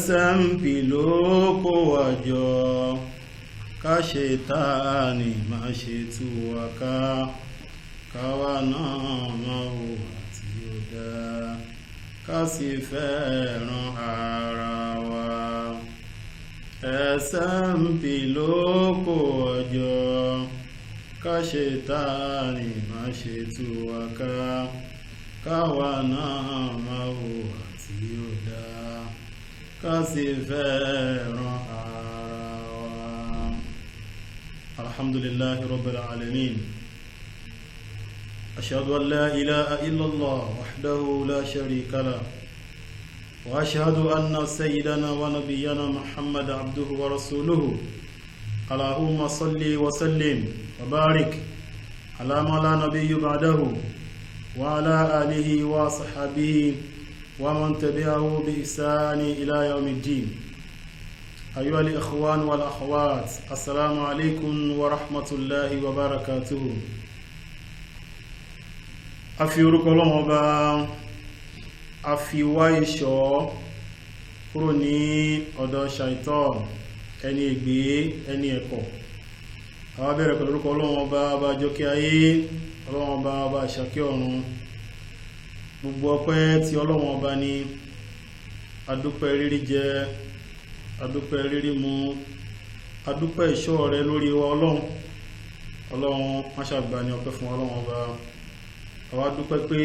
SMP ló kó wa jọ ká Ṣẹ̀tánì má ṣe tú wa ká káwa náà máa hùwà tí ó dáa ká sì fẹ́ràn ara wa. SMP ló kó wa jọ ká Ṣẹ̀tánì má ṣe tú wa ká káwa náà máa hùwà tí ó dáa ká sì fẹ́ràn ara wa. Alhamdulillahi rabbil alamin. أشهد أن لا إله إلا الله وحده لا شريك له وأشهد أن سيدنا ونبينا محمد عبده ورسوله. اللهم صل وسلم وبارك على ما لا نبي بعده وعلى آله وصحبه ومن تبعه بإحسان إلى يوم الدين. أيها الإخوان والأخوات، السلام عليكم ورحمة الله وبركاته. A fi orúkọ Ọlọ́run Ọba, a fi wá ìṣọ́ kúrò ní ọ̀dọ̀ Ṣàítán, ẹni ègbé, ẹni ẹ̀kọ́. A wá bẹ̀rẹ̀ pẹ̀lú orúkọ Ọlọ́run Ọba, ọba àjọkẹ́ ayé, Ọlọ́run Ọba, ọba àṣàkẹ́ ọ̀run. Gbogbo ọpẹ́ tí Ọlọ́run Ọba ní, adúpẹ́ rírí jẹ, adúpẹ́ rírí mu, adúpẹ́ ìṣọ́ rẹ lórí wa Ọlọ́run. Ọlọ́run má ṣàgbà ní ọpẹ́ fún Ọlọ́run Ọba. Àwa dúpẹ́ pé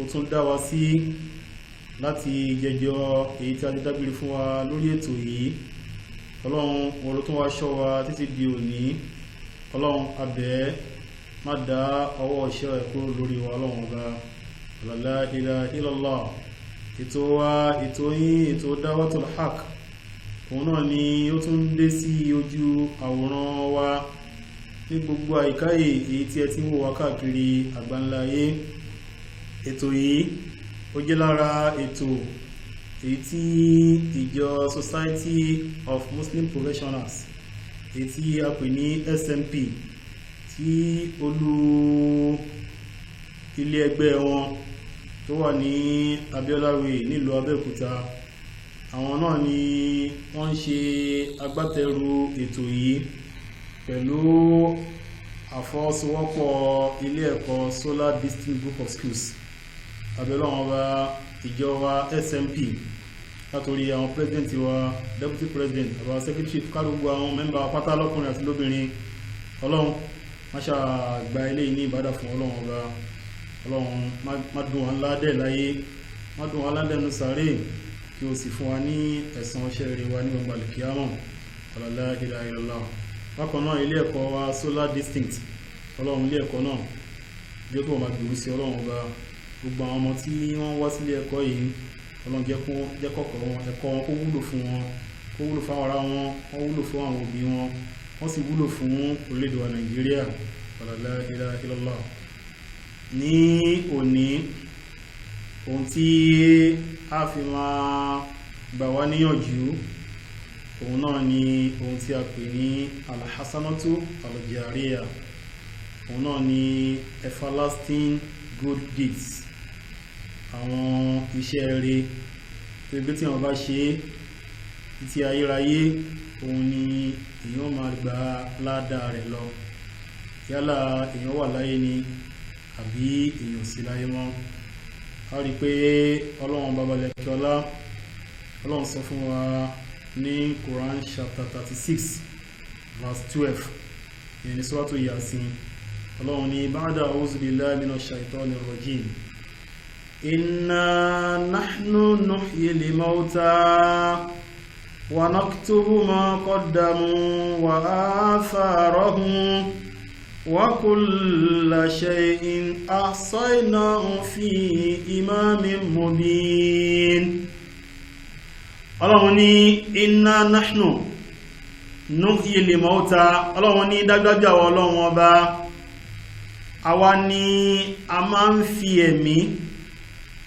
ó tún dá wa sí láti jẹjọ èyí tí a ti dágbére fún wa lórí ètò yìí. Ọlọ́run wọn ló tún wá ṣọ́ wa títí di òní. Ọlọ́run a bẹ̀ ẹ́, má dá ọwọ́ ìṣọ́ ẹ̀ kúrò lórí wa Ọlọ́run Ọba. La ilaha illallah. Ètò wa, ètò yín, ètò Da'watul Haq, òun náà ni ó tún dé sí ojú àwòrán wa ní gbogbo àyíká èyí tí ẹ ti ń wò wá káàkiri àgbáńlá ayé. Ètò yìí ó jẹ́ lára ètò èyí tí ìjọ Society of Muslim Professionals, èyí tí a pè ní SMP, tí olú ilé ẹgbẹ́ wọn tó wà ní Abiola Way nílùú Abẹ́òkúta, àwọn náà ni wọ́n ń ṣe agbátẹrù ètò yìí pẹ̀lú àfọwọ́sowọ́pọ̀ ilé ẹ̀kọ́ Solar District Group of Schools. Abẹ́lẹ́ wọn bá ìjọ wa SMP látòrí àwọn president wa, deputy president, àwọn secretary, kárùgbò àwọn mẹ́mbà pátá lọ́kùnrin àti lóbìnrin. Ọlọ́run má ṣàgbà ilé ní ìbádà fún Ọlọ́run Ọba. Ọlọ́run má dùn wọn ládẹ̀ láyé, má dùn wọn ládẹ̀ nù sàárè, kí o sì fún wa ní ẹ̀san iṣẹ́ rere wa ní gbogbo àlùkìyámọ̀. La ilaha illallah. Bákan náà ilé ẹ̀kọ́ wa Solar District, Ọlọ́run ilé ẹ̀kọ́ náà jẹ́ kó máa gbèrú sí Ọlọ́run Ọba. Gbogbo àwọn ọmọ tí wọ́n wá sílé ẹ̀kọ́ yìí, Ọlọ́run jẹ́ kọ́kọ́ wọn, ẹ̀kọ́ wọn kó wúlò fún wọn, kó wúlò fún ara wọn, wọ́n wúlò fún àwọn òbí wọn, wọ́n sì wúlò fún orílẹ̀-èdè wa Nàìjíríà. La ilaha illallah. Ní òní, ohun tí a fi máa gbà wá níyànjú, òun náà ni ohun tí a pè ní alhassanatu aljariya. Òun náà ni everlasting good deeds, àwọn iṣẹ́ rere tó gbé tí wọ́n bá ṣe títí ayérayé, òun ni èèyàn máa gba ládàá rẹ̀ lọ, yálà èèyàn wà láyé ni àbí èèyàn sí láyé mọ́. A rí pé Ọlọ́run bàbá lẹ́kẹ́ ọlá, Ọlọ́run sọ fún wa ní Quran chapter 36 verse 12, ní suratu Yasin. Ọlọ́run ní ba'da a'udhu billahi minash shaitanir rajim. Inna nahnu nuhyil mauta wa naktubu ma qaddamu wa atharahum wa kulla shay'in ahsaynahu fi imamin mubin. Ọlọ́run ní inna nahnu nuhyil mauta. Ọlọ́run ní dájúdájú àwọn Ọlọ́run Ọba, àwa ni a máa ń fi ẹ̀mí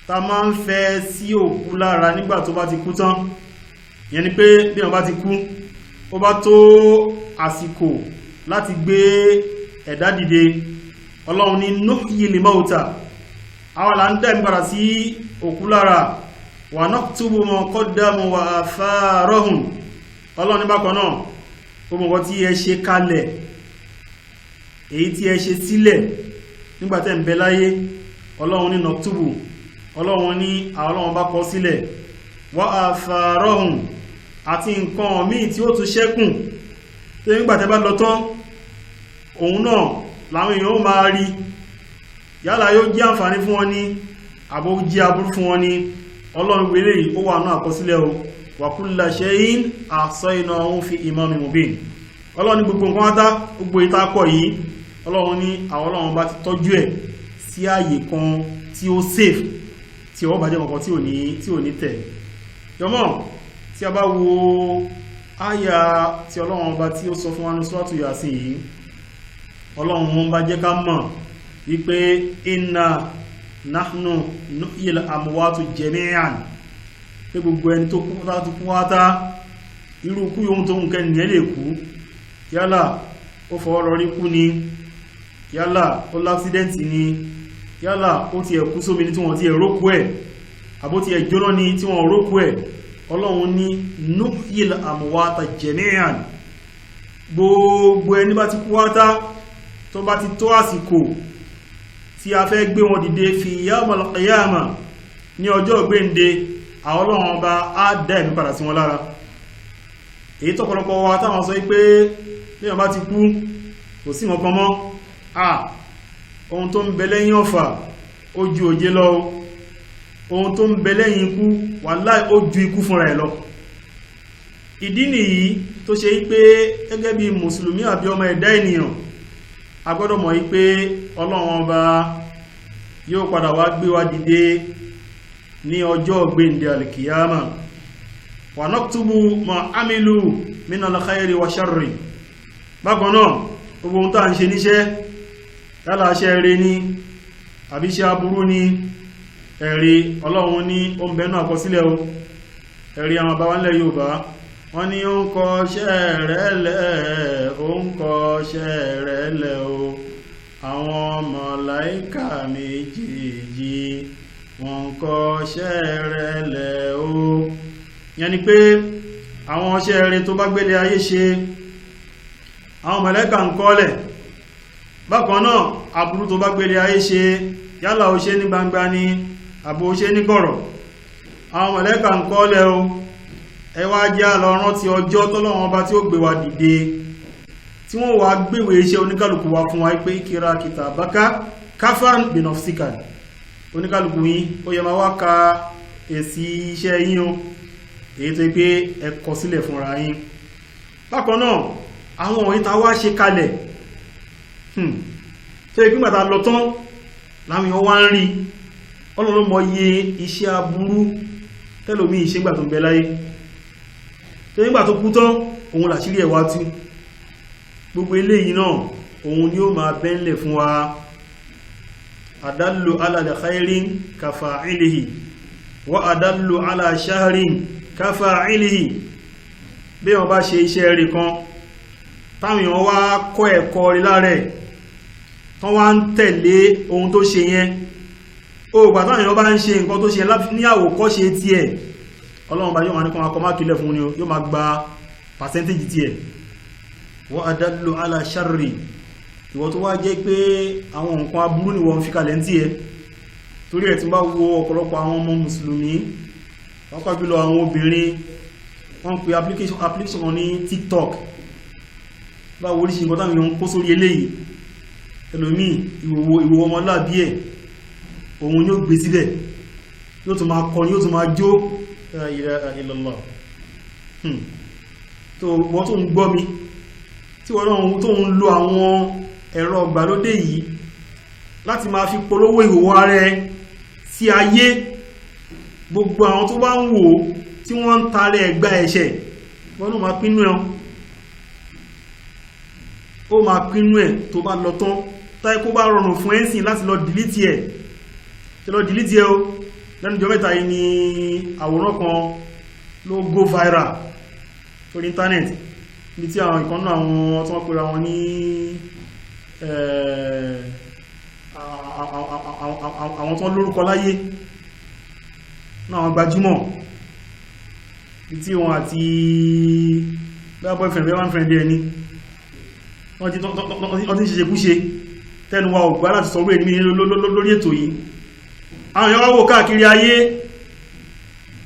ta máa ń fẹ́ sí òkú lára nígbà tó bá ti kú tán. Ìyẹn ni pé bí wọ́n bá ti kú, ó bá tó àsìkò láti gbé ẹ̀dá dìde. Ọlọ́run ní nuhyil mauta, àwa là ń dá ẹ̀mí padà sí òkú lára. wa naktubu ma qaddamu wa atharahum ọlọ́run ní bákan náà gbogbo nǹkan tí ẹ ṣe kalẹ̀ èyí tí ẹ ṣe sílẹ̀ nígbàtẹ́ ń bẹ láyé ọlọ́run ní naktubu ọlọ́run ní ọlọ́run bá kọ sílẹ̀ wa atharahum àti nǹkan míì tí ó tún ṣẹ́kùn tó nígbàtẹ́ bá lọ tán òun náà láwọn èèyàn ó máa rí yálà yóò jẹ́ àǹfààní fún wọn ní àbó jẹ́ aburú fún wọn ní ọlọ́run wèrè ó wà náà àkọsílẹ̀ o wa kulla shay'in ahsaynahu fi imamin mubin ọlọ́run ní gbogbo nǹkan wátá gbogbo ìtakọ̀ yìí ọlọ́run ní àwọn ọlọ́run bá ti tọ́jú ẹ̀ sí ààyè kan tí ó safe tí ó bàjẹ́ kankan tí ò ní tẹ̀ yọmọ́ tí a bá wo àyà tí ọlọ́run bá tí ó sọ fún wa ní suratu Yasin yìí ọlọ́run wọn bá jẹ́ ká mọ̀ wípé inna nahnu nuhyil amwatu jami'an pé gbogbo ẹni tó kú wátá irú kú yóò tó ń kẹ́ ní ẹlẹ́ kú yálà ó fọwọ́ rọrí kú ni yálà ó láksídẹ́ntì ni yálà ó ti ẹ̀kú sómi ní tí wọ́n ti ẹ̀rókú ẹ̀ àbó ti ẹ̀jóná ni tí wọ́n rókú ẹ̀ ọlọ́run ní nuhyil amwata jami'an gbogbo ẹni bá ti kú wátá tó bá ti tó àsìkò tí a fẹ́ gbé wọn dìde fi yawmal qiyamah ní ọjọ́ ìgbéǹde àwọn ọlọ́run ọba á dá ẹ̀mí padà sí wọn lára èyí tọ́pọ̀lọpọ̀ wa táwọn sọ pé léèyàn bá ti kú kò sí nǹkan mọ́ ohun tó ń bẹ lẹ́yìn ọ̀fà ó ju òjé lọ ohun tó ń bẹ lẹ́yìn ikú wàláhì ó ju ikú fúnra ẹ̀ lọ ìdí nìyí tó ṣe pé gẹ́gẹ́ bí mùsùlùmí àbí ọmọ ẹ̀dá ènìyàn a gbọ́dọ̀ mọ̀ pé ọlọ́run ọba yóò padà wá gbé wa dìde ní ọjọ́ gbéǹde alkiyama wa naktubu ma amilu min alkhairi wa sharri bákan náà gbogbo ohun tá à ń ṣe níṣẹ́ yálà iṣẹ́ rere ní àbí iṣẹ́ aburú ní ẹ̀rí ọlọ́run ní ó ń bẹnu àkọsílẹ̀ o ẹ̀rí àwọn bàbá ńlẹ̀ Yorùbá wọ́n ní ó ń kọ ṣẹ́ rẹ̀ lẹ̀ ó ń kọ ṣẹ́ rẹ̀ lẹ̀ o àwọn màláíkà méjèèjì wọ́n ń kọ ṣẹ́ rẹ̀ lẹ̀ o yẹn ni pé àwọn ṣẹ́ rere tó bá gbélé ayé ṣe àwọn màláíkà ń kọ́lẹ̀ bákan náà aburú tó bá gbélé ayé ṣe yálà ó ṣe ní gbangba ni àbò ó ṣe ní kọ̀rọ̀ àwọn màláíkà ń kọ́lẹ̀ o ẹ wá jẹ́ àlọ́rán ti ọjọ́ tọ́lọ́wọ́n bá tí ó gbé wa dìde tí wọ́n wá gbéwé iṣẹ́ oníkálùkù wa fún wa pé kíra kitabaka kafan binafsika oníkálùkù yín ó yẹ máa wá ka èsì iṣẹ́ yín o èyí tó pé ẹ kọ sílẹ̀ fúnra yín bákan náà àwọn òyìn tá wá ṣe kalẹ̀ tó yẹ pé gbàtà lọ tán láwọn èèyàn wá ń rí ọlọ́run mọ iye iṣẹ́ aburú tẹ́lòmí ìṣẹ́gbà tó ń bẹ láyé tó nígbà tó kú tán òun làṣírí ẹ̀wà tú gbogbo eléyìí náà òun ni ó máa bẹ́ńlẹ̀ fún wa adallu ala khairin kafa'ilihi wa adallu ala shahrin kafa'ilihi bí wọ́n bá ṣe iṣẹ́ rẹ̀ kan táwọn èèyàn wá kọ́ ẹ̀kọ́ rí lára ẹ̀ tán wá ń tẹ̀lé ohun tó ṣe yẹn ó gbà táwọn èèyàn bá ń ṣe nǹkan tó ṣe ní àwòkọ́ṣe tiẹ̀ ọlọ́run bá yóò máa ní kan akọ mákìlẹ̀ fún ni yóò máa gba percentage tí ẹ̀ wa adallu ala sharri ìwọ tó wá jẹ́ pé àwọn nǹkan aburú ni wọ́n fi kalẹ̀ tí ẹ̀ torí ẹ̀ tí bá wo ọ̀pọ̀lọpọ̀ àwọn ọmọ mùsùlùmí pàápàá jùlọ àwọn obìnrin wọ́n pe application ní TikTok bá wo oríṣìí nǹkan táwọn èèyàn kó sórí eléyìí ẹlòmíì ìwò ọmọláàbí ẹ̀ òun yóò gbé síbẹ̀ yóò tún máa kọrin yóò tún máa jó la ilaha illallah tó wọ́n tó ń gbọ́ mi tí wọ́n náà tó ń lo àwọn ẹ̀rọ ìgbàlódé yìí láti máa fi polówó ìhòòhò ààrẹ sí ayé gbogbo àwọn tó bá ń wò tí wọ́n ń tarẹ ẹ̀gbà ẹ̀ṣẹ̀ wọ́n náà máa pínú ẹ̀ ó máa pínú ẹ̀ tó bá lọ tán táyé kó bá rọrùn fún ẹ́sìn láti lọ dìlítì ẹ̀ o lẹ́nu jọ mẹ́ta yìí ni àwòrán kan ló go viral lórí internet ní tí àwọn ìkan náà àwọn tí wọ́n pèrè àwọn ní àwọn tó lórúkọ láyé náà gbajúmọ̀ tí wọ́n àti bẹ́ẹ̀ boyfriend bẹ́ẹ̀ one friend ẹni wọ́n ti ṣe kúṣe tẹ́nu wa ò gbá láti sọ̀rọ̀ èdè lórí ètò yìí àwọn èèyàn wá wò káàkiri ayé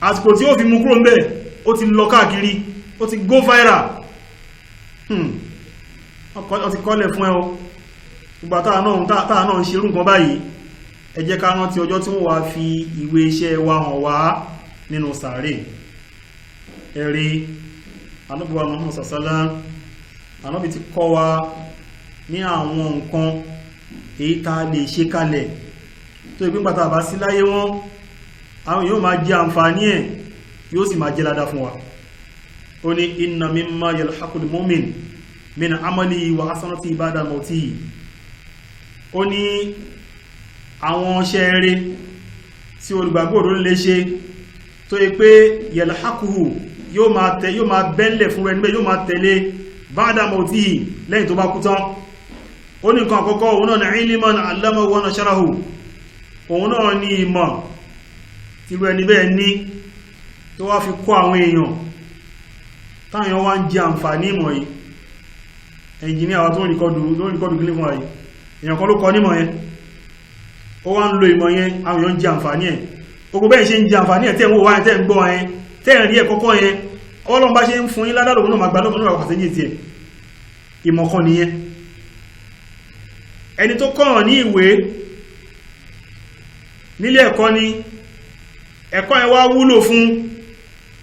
àsìkò tí ó fi mú kúrò ń bẹ̀ ó ti lọ káàkiri ó ti go viral ó ti kọ́lẹ̀ fún ẹ o gbogbo táà náà ń ṣerú nǹkan báyìí ẹ jẹ́ ká rántí ọjọ́ tí wọ́n wá fi ìwé iṣẹ́ wa hàn wá nínú sàárè ẹ̀rí Ànábì wa Muhammad sallallahu Ànábì ti kọ́ wa ní àwọn nǹkan èyí tá lè ṣe kalẹ̀ tó ìpín pàtàkì bá sí láyé wọn àwọn yóò máa jẹ àǹfààní ẹ̀ yóò sì máa jẹ́ ládá fún wa ó ní inna mimma yalhaqul mu'min min amali wa hasanati ba'da mawtihi ó ní àwọn ṣẹ́ẹ̀rẹ́ tí olùgbàgbọ́ òdodo lè ṣe tó yẹ pé yalhaquhu yóò máa bẹ́ńlẹ̀ fún ẹni yóò máa tẹ̀lé ba'da mawtihi lẹ́yìn tó bá kú tán ó ní nǹkan àkọ́kọ́ òun náà ní ilman allamahu wa nasharahu òun náà ní ìmọ̀ tí rú ẹni bẹ́ẹ̀ ní tó wá fi kọ́ àwọn èèyàn táwọn wá ń jẹ àǹfààní ìmọ̀ yìí ẹnjìníà wa tó ń rìkọ́dù gílé fún àyí èèyàn kan ló kọ́ nímọ̀ yẹn ó wá ń lo ìmọ̀ yẹn àwọn èèyàn jẹ àǹfààní ẹ̀ gbogbo bẹ́ẹ̀ ṣe ń jẹ àǹfààní ẹ̀ tẹ́ ń wò wáyé tẹ́ ń gbọ́ yẹn tẹ́ ń rí ẹ̀ kọ́kọ́ yẹn Ọlọ́run bá ṣe ń fún yín ládàlógún náà màgbà lọ́gbọ̀n náà pàṣẹ ní ìtì ẹ̀ ìmọ̀ kan nìyẹn ẹni tó kọ́ ní ìwé nílé ẹ̀kọ́ ni ẹ̀kọ́ ẹ̀ wá wúlò fún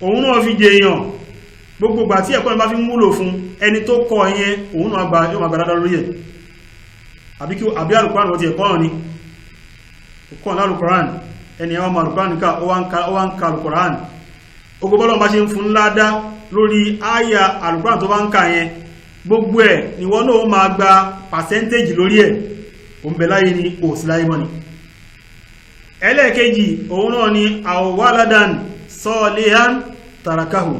òun náà fi jẹ èèyàn gbogbo ìgbà tí ẹ̀kọ́ ẹ̀ bá fi wúlò fún ẹni tó kọ́ yẹn òun náà yóò máa gbà dáadáa lórí ẹ̀ àbí alùkùránì wọ́n ti ẹ̀kọ́ náà ni kọ́ ní alùkùránì ẹni ẹwà alùkùránì ká ó wá ń ka alùkùránì ogbó bọ́lọ́ bá ṣe ń fún ládá lórí àyà alùkùránì tó bá ń ka yẹn gbogbo ẹ̀ ni wọ́n náà máa gba pàṣẹ́ntéjì lórí ẹ̀ òun bẹ̀ láyé ni ò sí láyé mọ́ ni ẹlẹ́ẹ̀kejì òun náà ni àwọ̀wáládàn sọ́ọ̀léhán tàràkáhù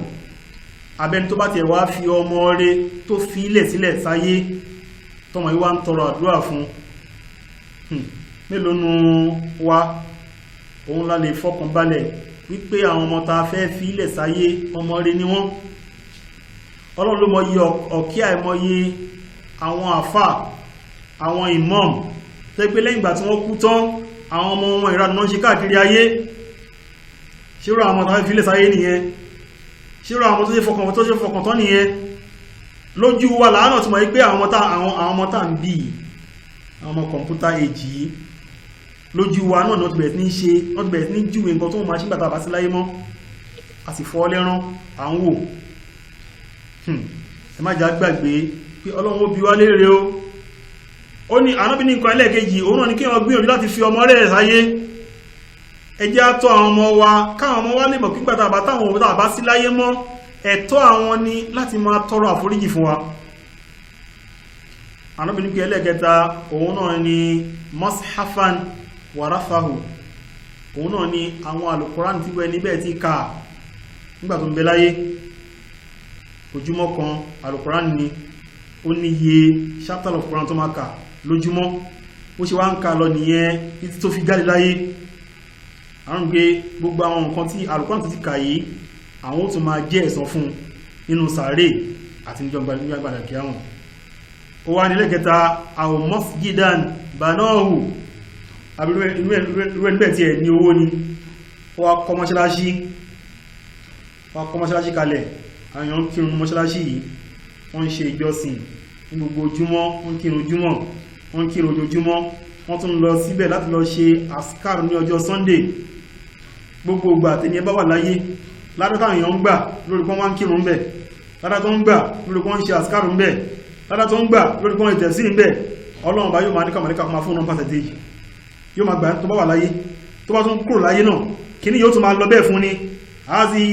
abẹni tó bá tẹ̀ wá fi ọmọ rẹ̀ tó fi ilẹ̀ sílẹ̀ sáyé tọmọ yíwá ń tọrọ àdúrà fún mélòó nù wá òun la lè fọkàn balẹ̀ wípé àwọn ọmọ ta fẹ́ fi ilẹ̀ sáyé ọmọ rẹ̀ ni wọ́n Ọlọ́run ló mọyí ọ̀kí àìmọye àwọn àfà àwọn imam tó pé lẹ́yìn ìgbà tí wọ́n kú tán àwọn ọmọ wọn ìranù náà ṣe káàkiri ayé ṣírò àwọn ọmọ tàbí fílẹ̀ sáyé nìyẹn ṣírò àwọn tó ṣe fọkàn tán nìyẹn lójú wa láàánà tí mọ̀ wípé àwọn ọmọ tá ń bí àwọn ọmọ kọ̀mpútà èjì lójú wa náà not bẹ̀rẹ̀ ní ṣe not bẹ̀rẹ̀ ní júwe nǹkan tó máa ṣí gbàtà bá sí láyé mọ́ a sì fọ́ lẹ́rán à ń wò ẹ má jà gbàgbé pé Ọlọ́run ó bi wá léèrè ó ní Ànábì ní nǹkan ẹlẹ́ẹ̀kejì òun náà ní kí wọ́n gbìyànjú láti fi ọmọ rẹ̀ sáyé ẹjẹ́ àtọ́ àwọn ọmọ wa káwọn ọmọ wa lè mọ̀ pípẹ́ tàbá táwọn òun tàbá sí láyé mọ́ ẹ̀tọ́ àwọn ni láti máa tọrọ àforíjì fún wa Ànábì ní kí ẹlẹ́ẹ̀kẹta òun náà ní mushafan warafahu òun náà ní àwọn alùkùránì tí wọ́n níbẹ̀ ti kà nígbà tó ń bẹ láyé ojúmọ́ kan alùkùránì ni ó ní iye chapter of Quran tó máa kà lójúmọ́ ó ṣe wá ń kà lọ nìyẹn títí tó fi jáde láyé àwọn gbé gbogbo àwọn nǹkan tí alùkùránì ti kà yìí àwọn ó tún máa jẹ́ ẹ̀san fún nínú sàárè àti níjọba nígbàgbàdà kí àwọn ó wá nílẹ̀ kẹta àwọn masjidan banahu àbí irú ẹgbẹ́ tí ẹ̀ ní owó ni ó wá kọ́ mọ́ṣáláṣí kalẹ̀ àwọn èèyàn ń kírun mọ́ṣáláṣí yìí wọ́n ń ṣe ìjọsìn ní gbogbo ojúmọ́ wọ́n ń kírun ojúmọ́ wọ́n ń kírun ojoojúmọ́ wọ́n tún lọ síbẹ̀ láti lọ ṣe askar ní ọjọ́ Sunday gbogbo ìgbà tẹni ẹ bá wà láyé ládátà èèyàn ń gbà lórí pọ́n wá ń kírun ń bẹ̀ ládátà ń gbà lórí pọ́n ń ṣe askar ń bẹ̀ ládátà ń gbà lórí pọ́n ìtẹ̀sí ń bẹ̀ Ọlọ́run bá yóò máa ní kàmàlíkà máa fún un pàtàkì yóò máa gbà tó bá wà láyé tó bá tún kúrò láyé náà kíní yóò tún máa lọ bẹ́ẹ̀ fún ni azi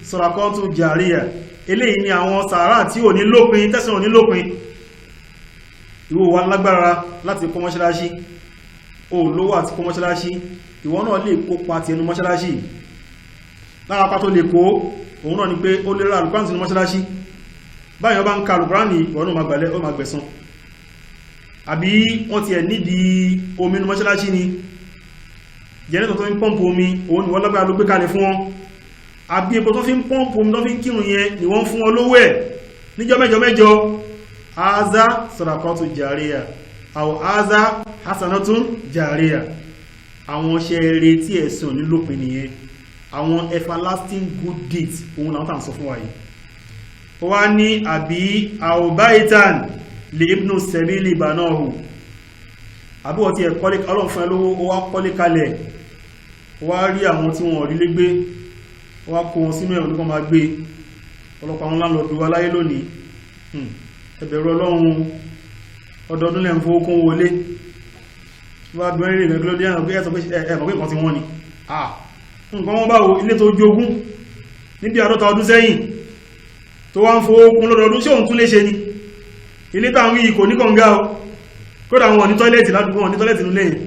sọ̀ràkọ́tù jàríyà eléyìí ni àwọn sàárà tí ò ní lópin tẹ́sán ò ní lópin ìwọ wà lágbára láti kọ́ mọ́ṣáláṣí o lówó àti kọ́ mọ́ṣáláṣí ìwọ náà lè kópa ti ẹnu mọ́ṣáláṣí lára pàtó lè kó òun náà ni pé ó lè ra alùkùránì sínú mọ́ṣáláṣí báyọ̀ bá ń ka alùkùránì ìwọ náà ó máa gbẹ̀san àbí wọ́n ti ẹ̀ nídìí omi nínú mọ́ṣáláṣí ni jẹ́nẹ́tọ̀ tó fi ń pọ́ǹpù omi òun ni wọ́n lágbára ló gbé kalẹ̀ fún wọn àbí epo tó fi ń pọ́ǹpù omi tó fi ń kírun yẹn ni wọ́n fún wọn lówó ẹ̀ níjọ́ mẹ́jọ aza sadaqatu jariya aw aza hasanatun jariya àwọn ṣẹ́ eré tí ẹ̀sùn ní lópin nìyẹn àwọn everlasting good deeds òun làwọn tàn sọ fún wa yìí ó wá ní àbí àwòbáìtàn lè ibnu sẹ́bílì banahu àbí wọ́n ti ẹ̀ kọ́lé ọlọ́run fún ẹ lówó ó wá kọ́lé kalẹ̀ ó wá rí àwọn tí wọ́n rí lé gbé ó wá kó wọn sínú ẹ̀wọ̀n nípa máa gbé ọlọ́pàá wọn láńlọ́ọ̀dù wa láyé lónìí ẹ bẹ̀rù ọlọ́run ọdọọdún lẹ́ ń fowó kún wọlé wá dùn ẹ̀rìn ìrìn gílódé ẹ̀rọ pé ẹ̀sọ̀ pé ẹ̀mọ̀ pé nǹkan ti wọ́n ni nǹkan wọ́n báwo ilé tó jogún níbi 60 ọdún sẹ́yìn tó wá ń fowó kún lọ́dọọdún ṣé òun tún lè ṣe ni ilé táwọn yìí kò ní kànga o kódà wọn ní tọ́lẹ̀tì ládùúgbò wọn ní tọ́lẹ̀tì nílé yìí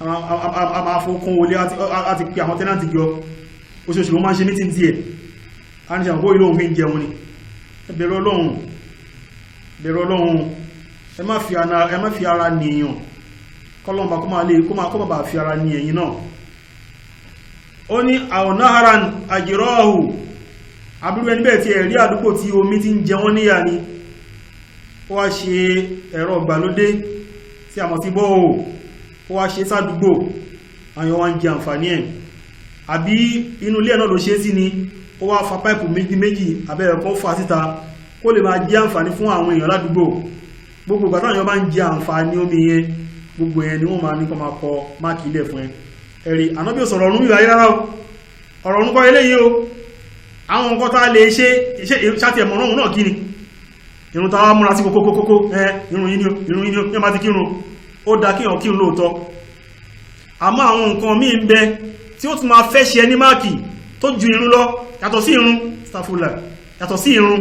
a máa fowó kún wọlé àti pé àwọn tẹ́nàtì jọ oṣooṣù ló máa ń ṣe mítí díẹ̀ a ní ṣàǹkó ìlú òun fi ń jẹun ni bẹ̀rù Ọlọ́run ẹ má fi ara nìyàn kọlọ́mbà kó máa lè kó máa bá fi ara ní ẹ̀yìn náà ó ní àwọn náharan àjírọ́ọ̀hù abúrú ẹni bẹ́ẹ̀ tí ẹ̀rí àdúgbò tí omi ti ń jẹ wọ́n níyà ni ó wá ṣe ẹ̀rọ ìgbàlódé tí a mọ̀ sí bọ́ọ̀ ó wá ṣe sádúgbò àwọn wá ń jẹ àǹfààní ẹ̀ àbí inú ilé náà ló ṣe sí ni ó wá fa páìpù méjì abẹ́rẹ̀ kó fà síta kó lè máa jẹ àǹfààní fún àwọn èèyàn ládùúgbò gbogbo ìgbà táwọn èèyàn bá ń jẹ àǹfààní omi yẹn gbogbo yẹn ni wọ́n máa ní kó máa kọ máàkì ilẹ̀ fún ẹ ẹ̀rí ànábì ò sọ̀rọ̀ ọ̀run ìwà rárá o ọ̀rọ̀ ọ̀run kọ́ eléyìí o àwọn nǹkan tá a lè ṣe ṣáti ẹ̀mọ̀ ọ̀run náà kí ni irun tá a múra sí kókókókó irun yìí ni ó máa ti kírun ó dá kíyàn kírun lóòótọ́ àmọ́ àwọn nǹkan míì ń bẹ tí ó tún máa fẹ́ ṣe ní máàkì tó ju irun lọ yàtọ̀ sí irun stafula yàtọ̀ sí irun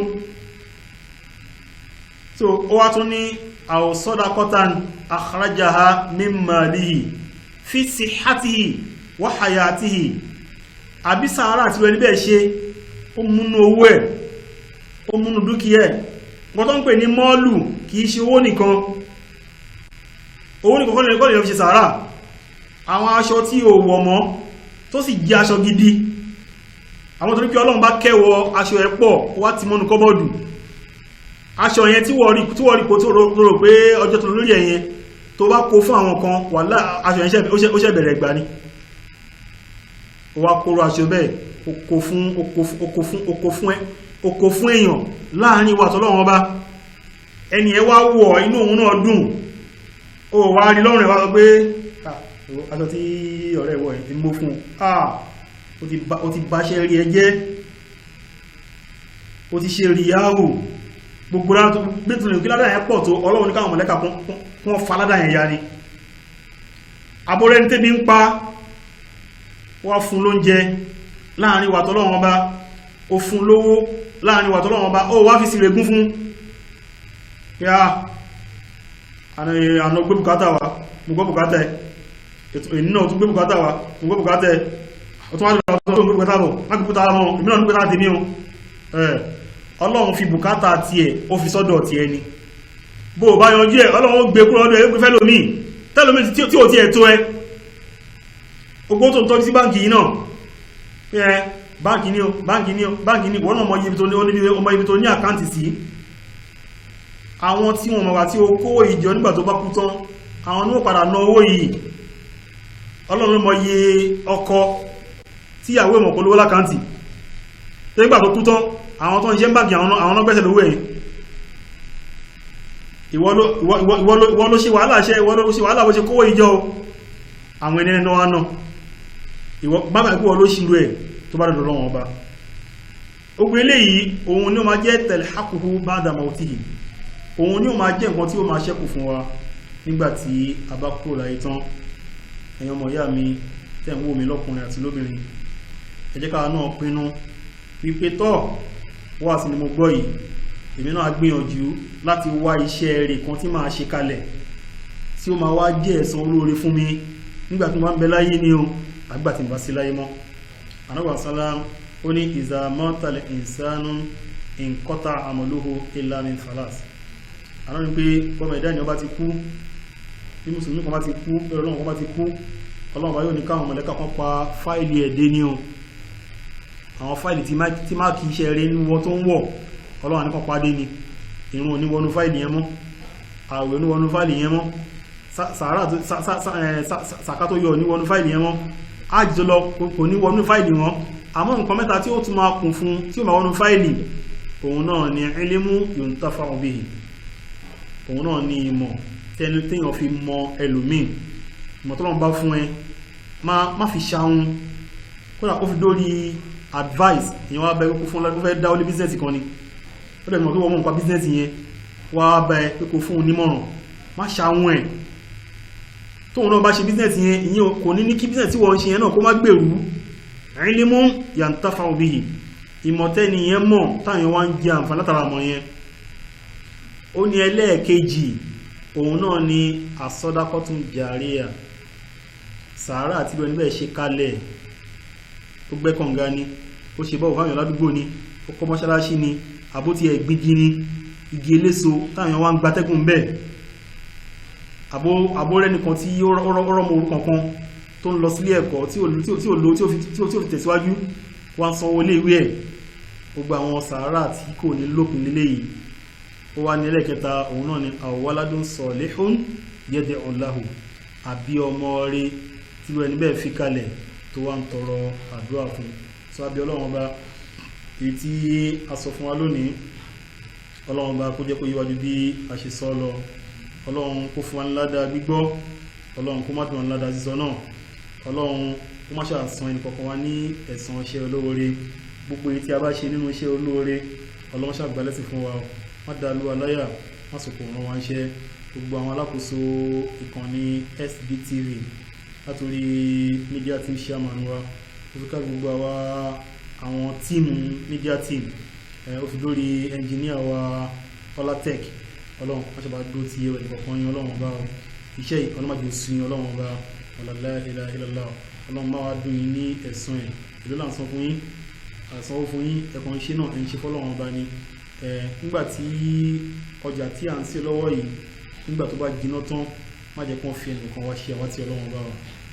so ó wá tún ní aw sadaqatan akhrajaha min malihi fi sihhatihi wa hayatihi àbí sàárà tí wọ́n níbẹ̀ ṣe ó múnú owó ẹ̀ ó múnú dúkìá ẹ̀ wọ́n tó ń pè ní mọ́ọ̀lù kìí ṣe owó nìkan kọ́ lè fi ṣe sàárà àwọn aṣọ tí ò wọ̀ mọ́ tó sì jẹ́ aṣọ gidi àwọn tó ní pé Ọlọ́run bá kẹwọ aṣọ ẹ̀ pọ̀ wá ti mọ́nu kọ́bọ̀dù aṣọ yẹn tí wọ́n rí kó tó rò pé ọjọ́ tó lórí ẹ̀yẹn tó bá kó fún àwọn kan wà láà aṣọ yẹn ó ṣẹ̀ bẹ̀rẹ̀ gbà ní ó wá kóró aṣọ bẹ́ẹ̀ oko fún èèyàn láàrin ìwà tọ́lọ́wọ́n bá ẹni ẹ wá wọ̀ inú òun náà dùn ó wá rí lọ́rùn ẹ̀ wá sọ pé aṣọ tí ọ̀rẹ́ ìwọ̀ ẹ̀ ti mú fún ó ti bá ṣe rí ẹjẹ́ ó ti ṣe rí yáwó gbogbo rárá tó gbẹ́tùnlẹ̀ kí ládá yẹn pọ̀ tó Ọlọ́run ní káwọn mọ̀lẹ́kà kún fa ládá yẹn ya ni abúrẹ́ ní tẹ́bí ń pa wá fún lóúnjẹ láàrin ìwà tọ́lọ́wọ́n bá ó fún lówó láàrin ìwà tọ́lọ́wọ́n bá ó wá fi sí regún fún yá àna gbé bùkátà wá mú gbọ́ bùkátà ẹ̀ ènì náà tún gbé bùkátà wá mú gbọ́ bùkátà ẹ̀ ọ̀tún wá lọ́wọ́ tó gbé bùkátà bọ̀ má gbé bùkátà mọ́ ìmìnà ní bùkátà tèmi o Ọlọ́run fi bùkátà tiẹ̀ ó fi sọ́dọ̀ tiẹ̀ ni bó bá yanjú ẹ̀ Ọlọ́run ó gbé kúrò ọdún ẹ̀ ó gbé fẹ́ lómi tẹ́lómi tí ò tiẹ̀ tó ẹ ogbó tó ń tọ́jú sí báǹkì yìí náà báǹkì ní wọ́n náà mọ ibi tó ní àkáǹtì sí àwọn tí wọ́n mọ̀wá tí ó kó ìjọ nígbà tó bá kú tán àwọn ní ó padà ná owó yìí Ọlọ́run ló mọ iye ọkọ tí ìyàwó ìmọ̀ kó lówó lákáǹtì tó nígbà tó kú tán àwọn tó ń ṣe ń báǹkì àwọn náà gbẹ́sẹ̀ lówó ẹ̀yìn ìwọ ló ṣe wàhálà bó ṣe kówó ìjọ àwọn ẹni ẹni náà náà bábà ìpínwọ̀ ló ṣírò ẹ̀ tó bá dọ̀dọ̀ lọ́wọ́ ọba ogun eléyìí òun ni ó máa jẹ́ talhaquhu ba'da mawtihi òun ni ó máa jẹ́ nǹkan tí ó máa ṣẹ́kù fún wa nígbàtí a bá kúrò láyé tán ẹ̀yin ọmọ ìyá mi tẹ́ ń wò mí lọ́kùnrin àti lóbìnrin ẹ jẹ́ ká náà pinnu wípé tọ́ wá sí ni mo gbọ́ yìí èmi náà gbìyànjú láti wá iṣẹ́ rẹ̀ kan tí máa ṣe kalẹ̀ tí ó máa wá jẹ́ ẹ̀san olóore fún mi nígbàtí mo bá ń bẹ láyé ni o àgbàtí mo bá sí láyé mọ́ Ànábì sálám ó ní iza matal insanu inqata amaluhu illa min thalas àná ni pé bọ́mọ̀ ẹ̀dá ènìyàn bá ti kú bí mùsùlùmí kan bá ti kú ẹ̀rọ náà kan bá ti kú ọlọ́run bá yóò ní káwọn mọ̀lẹ́kà kan pa fáìlì ẹ̀dẹ́ ní o àwọn fáìlì tí má kìí ṣe rẹ̀ níwọ́ tó ń wọ̀ ọlọ́run ní kan padé ni ìrun oníwọnú fáìlì yẹn mọ́ àwẹ̀ oníwọnú fáìlì yẹn mọ́ sàká tó yọ oníwọnú fáìlì yẹn mọ́ ájì lọ kò níwọnú fáìlì wọn àmọ́ nǹkan mẹ́ta tí ó tún máa kún fún tí ó máa wọnú fáìlì òun náà ni ilmu yuntafa'u bihi òun náà ni ìmọ̀ téèyàn fi mọ ẹlòmíì ìmọ̀ tó lọ́n bá fún ẹ má fi ṣàwọn kódà ó fi dórí advice ìyẹn wá bẹ́ẹ̀ kó fún lọ́dún fẹ́ dá ó lé business kan ni ó dẹ̀ mọ̀ pé wọ́n mọ̀ nípa business yẹn wá bẹ́ẹ̀ pé kó fún un nímọ̀ràn má ṣàwọn ẹ̀ tóun náà bá ṣe business yẹn ìyẹn kò ní kí business tí wọ́n ṣe yẹn náà kó má gbèrú ilmu yantafa'u bihi ìmọ̀tẹ́ni yẹn mọ̀ táyàn wá ń jẹ àǹfààní látara mọ̀ yẹn ó ní ẹlẹ́ẹ̀kejì òun náà ni àsọdákọ́tún jàríà sàárà àti ìlú ẹnibẹ̀ ṣe kalẹ̀ ó gbẹ́ kànga ni ó ṣe bọ́ọ̀ fáwọn ládùúgbò ni ó kọ́ mọ́ṣáláṣí ni àbótí ẹ̀gbígi ni igi eléso táyàn wá ń gbatẹ́gùn bẹ́ẹ̀ àbórẹ́ nìkan tí ó rọ́mọ orúkọ kan tó ń lọ sílé ẹ̀kọ́ tí ó fi tẹ̀síwájú wá ń sanwó ilé ìwé ẹ̀ gbogbo àwọn sàárà tí kò ní lópin lélẹ̀ yìí ó wá ní ẹlẹ́kẹta òun náà ni awaladun salihun yad'u lahu àbí ọmọ rẹ̀ tí ló ẹni bẹ́ẹ̀ fi kalẹ̀ tó wá ń tọrọ àdúrà fún so àbí ọlọ́run ọba èyí tí a sọ fún wa lónìí ọlọ́run ọba kó jẹ́ kó yíwájú bí a ṣe sọ lọ ọlọ́run kó fún wa ní ládàá gbígbọ́ ọlọ́run kó má dùn wa ní ládàá sísọ náà ọlọ́run kó má ṣàṣàn ẹnì kọ̀ọ̀kan wa ní ẹ̀san iṣẹ́ olóore gbogbo èyí tí a bá ṣe nínú iṣẹ́ olóore ọlọ́run ṣàgbálẹ́sì fún wa má dàlú aláyà má sòkò ràn wá iṣẹ́ gbogbo àwọn alákòóso ìkànnì SBTV látòrí media team chairman wa òfìkà gbogbo àwọn tíìmù media team ó fi lórí engineer wa Olatech ọlọ́run má ṣàbá dúró ti ẹwẹ̀ ìkọ̀kan yín ọlọ́run ọba iṣẹ́ ọlọ́mọdé sí ọlọ́run ọba la ilaha illallah ọlọ́run máa wá dùn yín ní ẹ̀san ẹ̀ ìlú là ń san fún yín àsanwó fún yín ẹ̀kan iṣẹ́ náà ẹ̀ ń ṣe fọ́lọ́run ọba ni nígbàtí ọjà tí à ń ṣe lọ́wọ́ yìí nígbà tó bá jiná tán má jẹ́ kí wọ́n fi ẹnìkan wá ṣe àwọn tí ọlọ́run bá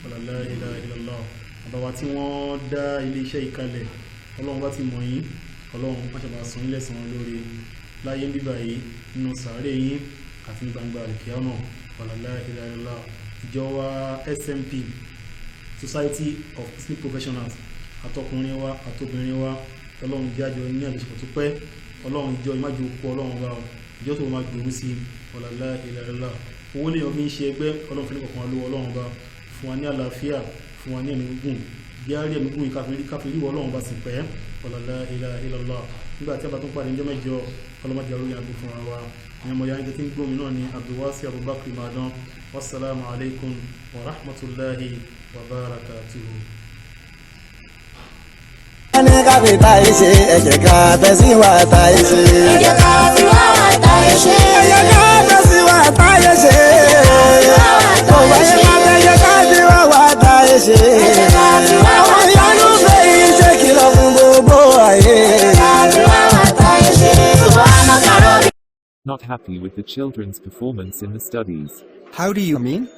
wà la ilaha illallah àbáwá tí wọ́n dá iléeṣẹ́ ìkalẹ̀ ọlọ́run bá ti mọ̀ yín ọlọ́run má ṣe bá san yín lẹ́san lórí láyé ń bíbà yìí nínú sàárè yín àti ní gbangba àlùkìyámà la ilaha illallah ìjọ wa SMP Society of Muslim Professionals àtọkùnrin wa àtobìnrin wa ọlọ́run jájọ ní àjọṣepọ̀ tó pẹ́ ọlọ́run ìjọ ìmájú òkú ọlọ́run bá ìjọ tó máa gbòrú sí la ilaha illallah owó lèyàn fi ń ṣe ẹgbẹ́ ọlọ́run fún ọkàn olówó ọlọ́run bá fún wa ní àlàáfíà fún wa ní ẹ̀mí gùn bí a rí ẹ̀mí gùn káfíńrí wọ ọlọ́run bá sì pẹ́ la ilaha illallah nígbà tí a bá tún pàdé ní mẹ́jọ ọlọ́mọdé àrùn yàgò fún wa ní ọmọ yáyí tí ń gbómi náà ní Abdulwasi Abubakar Imadan wassalamu alaikum wa rahmatullahi wa barakatuhu. ẹni ká fi ta ìṣe ẹ̀jẹ̀ ká tẹ̀sí wà ta ìṣe. ẹ̀jẹ̀ ká fi wá wà ta ìṣe. ẹ̀jẹ̀ ká tẹ̀sí wà ta ìṣe. kò wáyé má ẹ̀jẹ̀ ká fi wá wà ta ìṣe. ẹ̀jẹ̀ ká fi wá wà ta ìṣe. àwọn ìyanu fẹ́ iṣẹ́ kìlọ̀ fún gbogbo ayé. ẹ̀jẹ̀ ká fi wá wà ta ìṣe. Not happy with the children's performance in the studies. How do you mean?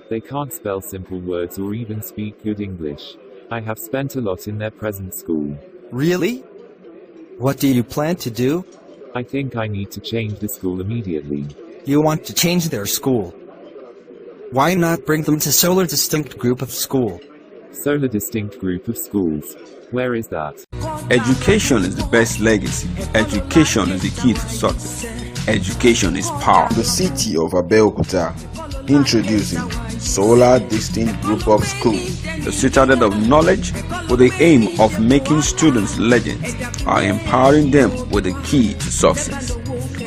They can't spell simple words or even speak good English. I have spent a lot in their present school. Really? What do you plan to do? I think I need to change the school immediately. You want to change their school? Why not bring them to Solar Distinct Group of School? Solar Distinct Group of Schools. Where is that? Education is the best legacy. Education is the key to success. Education is power. The city of Abeokuta, introducing Solar Distinct Group of Schools. The citadel of knowledge with the aim of making students legends are empowering them with the key to success.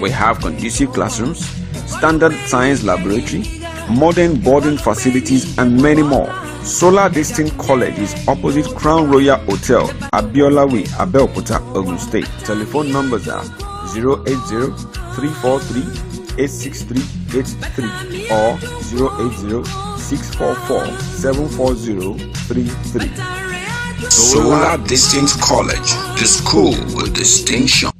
We have conducive classrooms, standard science laboratory, modern boarding facilities and many more. Solar Distinct College is opposite Crown Royal Hotel, Abiolawe, Abeokuta, Ogun State. Telephone numbers are 080-343-86383 or 080-644-74033. Solar Distinct College, the school with distinction.